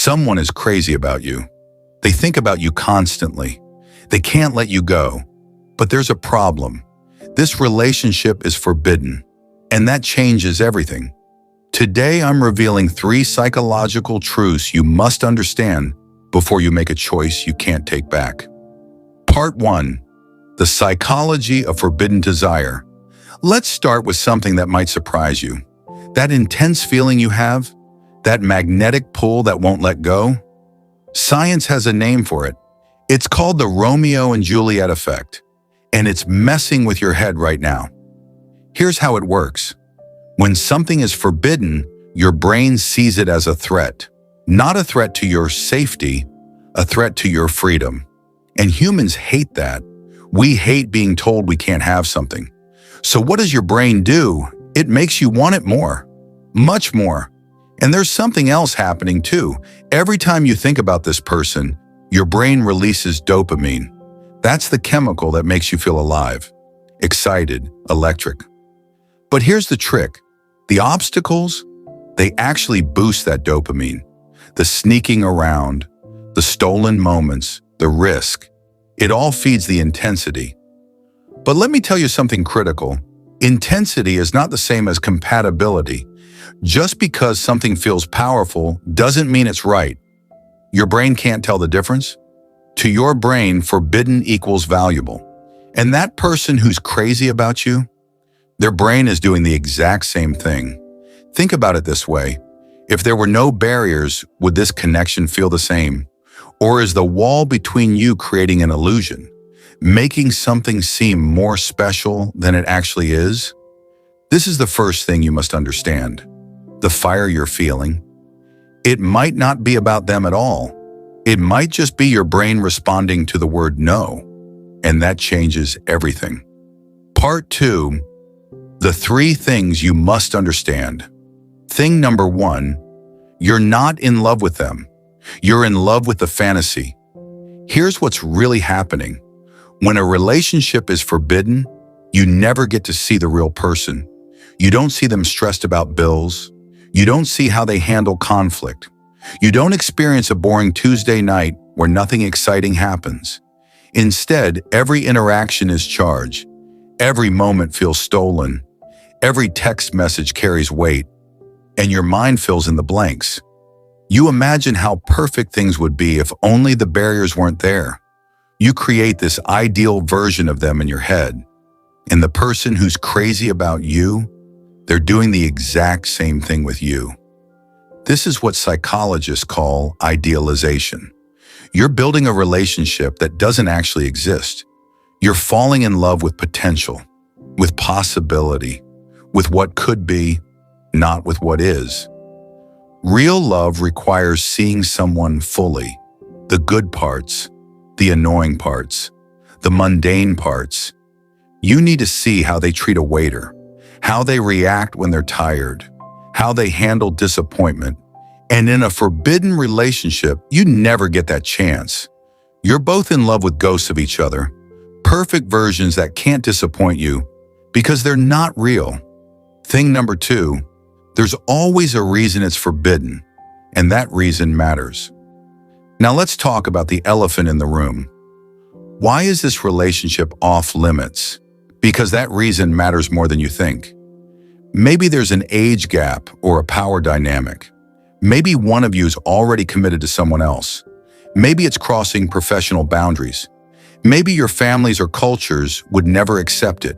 Someone is crazy about you. They think about you constantly. They can't let you go. But there's a problem. This relationship is forbidden, and that changes everything. Today, I'm revealing 3 psychological truths you must understand before you make a choice you can't take back. Part 1. The psychology of forbidden desire. Let's start with something that might surprise you. That intense feeling you have, that magnetic pull that won't let go. Science has a name for it. It's called the Romeo and Juliet effect, and it's messing with your head right now. Here's how it works. When something is forbidden, your brain sees it as a threat. Not a threat to your safety, a threat to your freedom. And humans hate that. We hate being told we can't have something. So what does your brain do? It makes you want it more, much more. And there's something else happening too. Every time you think about this person, your brain releases dopamine. That's the chemical that makes you feel alive, excited, electric. But here's the trick. The obstacles, they actually boost that dopamine. The sneaking around, the stolen moments, the risk. It all feeds the intensity. But let me tell you something critical. Intensity is not the same as compatibility. Just because something feels powerful doesn't mean it's right. Your brain can't tell the difference. To your brain, forbidden equals valuable. And that person who's crazy about you, their brain is doing the exact same thing. Think about it this way. If there were no barriers, would this connection feel the same? Or is the wall between you creating an illusion, making something seem more special than it actually is? This is the first thing you must understand. The fire you're feeling. It might not be about them at all. It might just be your brain responding to the word no, and that changes everything. Part 2. The 3 things you must understand. Thing number 1, you're not in love with them. You're in love with the fantasy. Here's what's really happening. When a relationship is forbidden, you never get to see the real person. You don't see them stressed about bills. You don't see how they handle conflict. You don't experience a boring Tuesday night where nothing exciting happens. Instead, every interaction is charged. Every moment feels stolen. Every text message carries weight, and your mind fills in the blanks. You imagine how perfect things would be if only the barriers weren't there. You create this ideal version of them in your head. And the person who's crazy about you, they're doing the exact same thing with you. This is what psychologists call idealization. You're building a relationship that doesn't actually exist. You're falling in love with potential, with possibility, with what could be, not with what is. Real love requires seeing someone fully, the good parts, the annoying parts, the mundane parts. You need to see how they treat a waiter, how they react when they're tired, how they handle disappointment. And in a forbidden relationship, you never get that chance. You're both in love with ghosts of each other, perfect versions that can't disappoint you because they're not real. Thing number 2, there's always a reason it's forbidden, and that reason matters. Now let's talk about the elephant in the room. Why is this relationship off limits? Because that reason matters more than you think. Maybe there's an age gap or a power dynamic. Maybe one of you is already committed to someone else. Maybe it's crossing professional boundaries. Maybe your families or cultures would never accept it.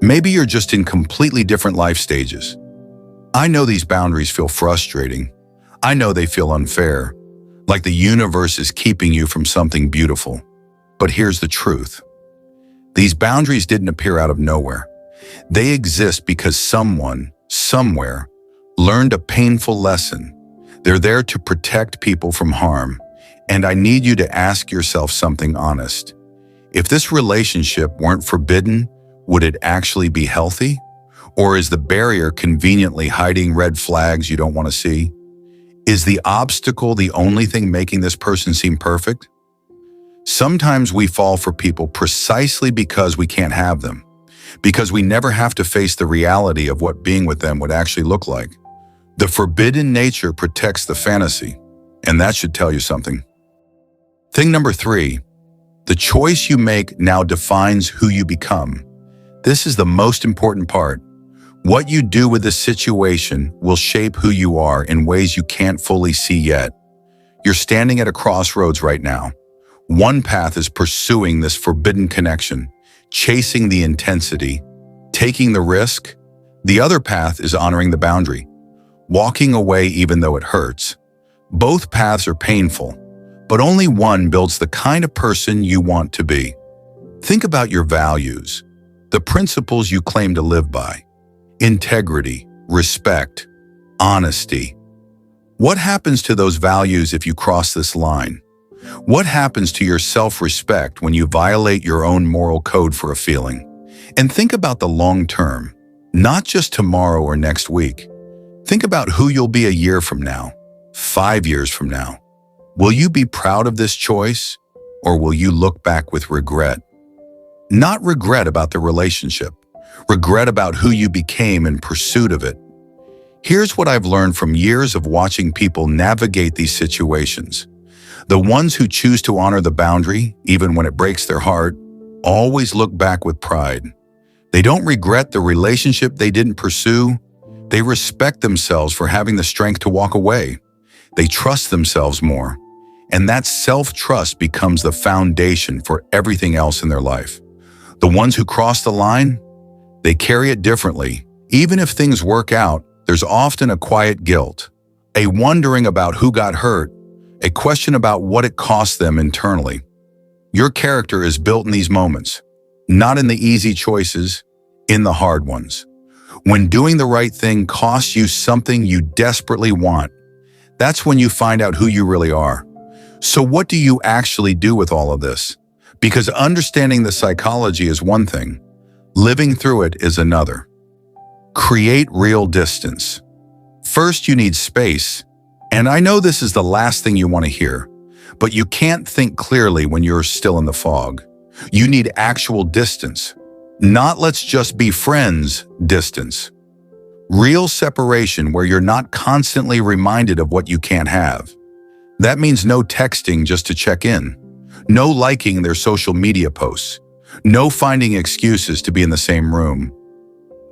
Maybe you're just in completely different life stages. I know these boundaries feel frustrating. I know they feel unfair, like the universe is keeping you from something beautiful. But here's the truth. These boundaries didn't appear out of nowhere. They exist because someone, somewhere, learned a painful lesson. They're there to protect people from harm. And I need you to ask yourself something honest. If this relationship weren't forbidden, would it actually be healthy? Or is the barrier conveniently hiding red flags you don't want to see? Is the obstacle the only thing making this person seem perfect? Sometimes we fall for people precisely because we can't have them, because we never have to face the reality of what being with them would actually look like. The forbidden nature protects the fantasy, And that should tell you something. Thing number 3, the choice you make now defines who you become. This is the most important part. What you do with the situation will shape who you are in ways you can't fully see yet. You're standing at a crossroads right now. One path is pursuing this forbidden connection, chasing the intensity, taking the risk. The other path is honoring the boundary, walking away even though it hurts. Both paths are painful, but only one builds the kind of person you want to be. Think about your values, the principles you claim to live by. Integrity, respect, honesty. What happens to those values if you cross this line? What happens to your self-respect when you violate your own moral code for a feeling? And think about the long term, not just tomorrow or next week. Think about who you'll be a year from now, 5 years from now. Will you be proud of this choice, or will you look back with regret? Not regret about the relationship, regret about who you became in pursuit of it. Here's what I've learned from years of watching people navigate these situations. The ones who choose to honor the boundary, even when it breaks their heart, always look back with pride. They don't regret the relationship they didn't pursue. They respect themselves for having the strength to walk away. They trust themselves more. And that self-trust becomes the foundation for everything else in their life. The ones who cross the line, they carry it differently. Even if things work out, there's often a quiet guilt, a wondering about who got hurt, a question about what it cost them internally. Your character is built in these moments, not in the easy choices, in the hard ones. When doing the right thing costs you something you desperately want, that's when you find out who you really are. So what do you actually do with all of this? Because understanding the psychology is one thing, living through it is another. Create real distance. First, you need space. And I know this is the last thing you want to hear, but you can't think clearly when you're still in the fog. You need actual distance. Not let's just be friends distance. Real separation where you're not constantly reminded of what you can't have. That means no texting just to check in. No liking their social media posts. No finding excuses to be in the same room.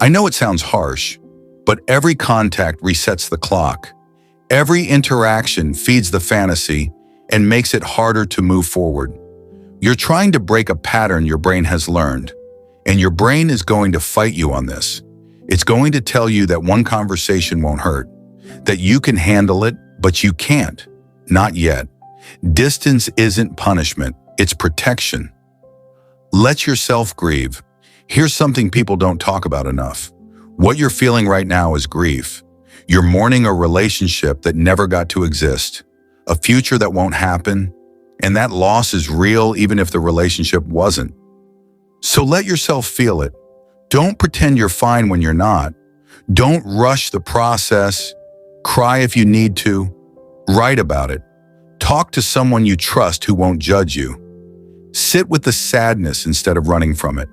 I know it sounds harsh, but every contact resets the clock. Every interaction feeds the fantasy and makes it harder to move forward. You're trying to break a pattern your brain has learned, and your brain is going to fight you on this. It's going to tell you that one conversation won't hurt, that you can handle it, but you can't. Not yet. Distance isn't punishment, it's protection. Let yourself grieve. Here's something people don't talk about enough. What you're feeling right now is grief. You're mourning a relationship that never got to exist, a future that won't happen, and that loss is real even if the relationship wasn't. So let yourself feel it. Don't pretend you're fine when you're not. Don't rush the process. Cry if you need to. Write about it. Talk to someone you trust who won't judge you. Sit with the sadness instead of running from it.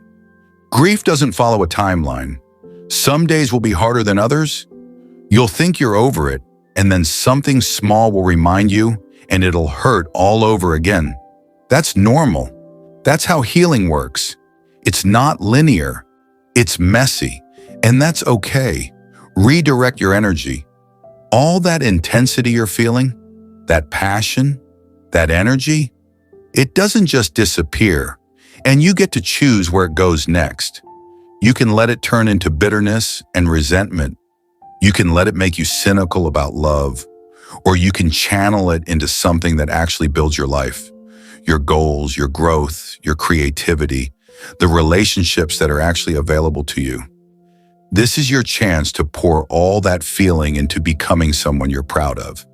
Grief doesn't follow a timeline. Some days will be harder than others. You'll think you're over it, and then something small will remind you, and it'll hurt all over again. That's normal. That's how healing works. It's not linear. It's messy, and that's okay. Redirect your energy. All that intensity you're feeling, that passion, that energy, it doesn't just disappear, and you get to choose where it goes next. You can let it turn into bitterness and resentment. You can let it make you cynical about love, or you can channel it into something that actually builds your life, your goals, your growth, your creativity, the relationships that are actually available to you. This is your chance to pour all that feeling into becoming someone you're proud of.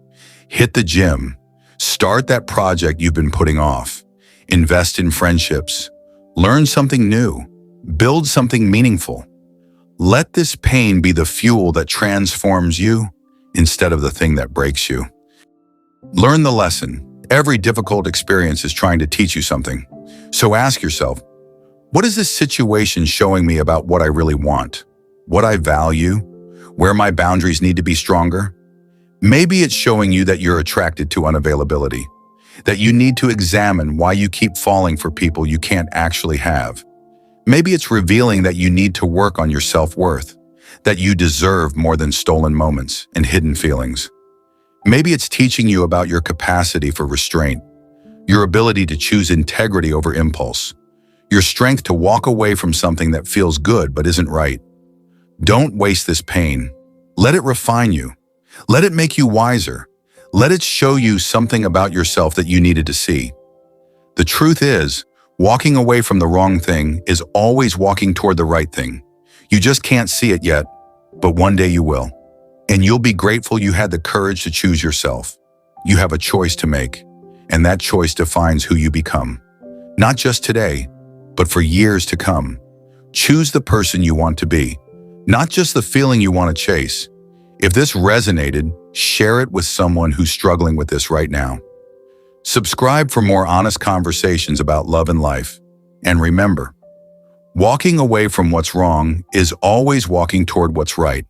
Hit the gym. Start that project you've been putting off. Invest in friendships. Learn something new. Build something meaningful. Let this pain be the fuel that transforms you instead of the thing that breaks you. Learn the lesson. Every difficult experience is trying to teach you something. So ask yourself, what is this situation showing me about what I really want? What I value, where my boundaries need to be stronger? Maybe it's showing you that you're attracted to unavailability, that you need to examine why you keep falling for people you can't actually have. Maybe it's revealing that you need to work on your self-worth, that you deserve more than stolen moments and hidden feelings. Maybe it's teaching you about your capacity for restraint, your ability to choose integrity over impulse, your strength to walk away from something that feels good but isn't right. Don't waste this pain. Let it refine you. Let it make you wiser. Let it show you something about yourself that you needed to see. The truth is, walking away from the wrong thing is always walking toward the right thing. You just can't see it yet, but one day you will. And you'll be grateful you had the courage to choose yourself. You have a choice to make, and that choice defines who you become. Not just today, but for years to come. Choose the person you want to be, not just the feeling you want to chase. If this resonated, share it with someone who's struggling with this right now. Subscribe for more honest conversations about love and life. And remember, walking away from what's wrong is always walking toward what's right.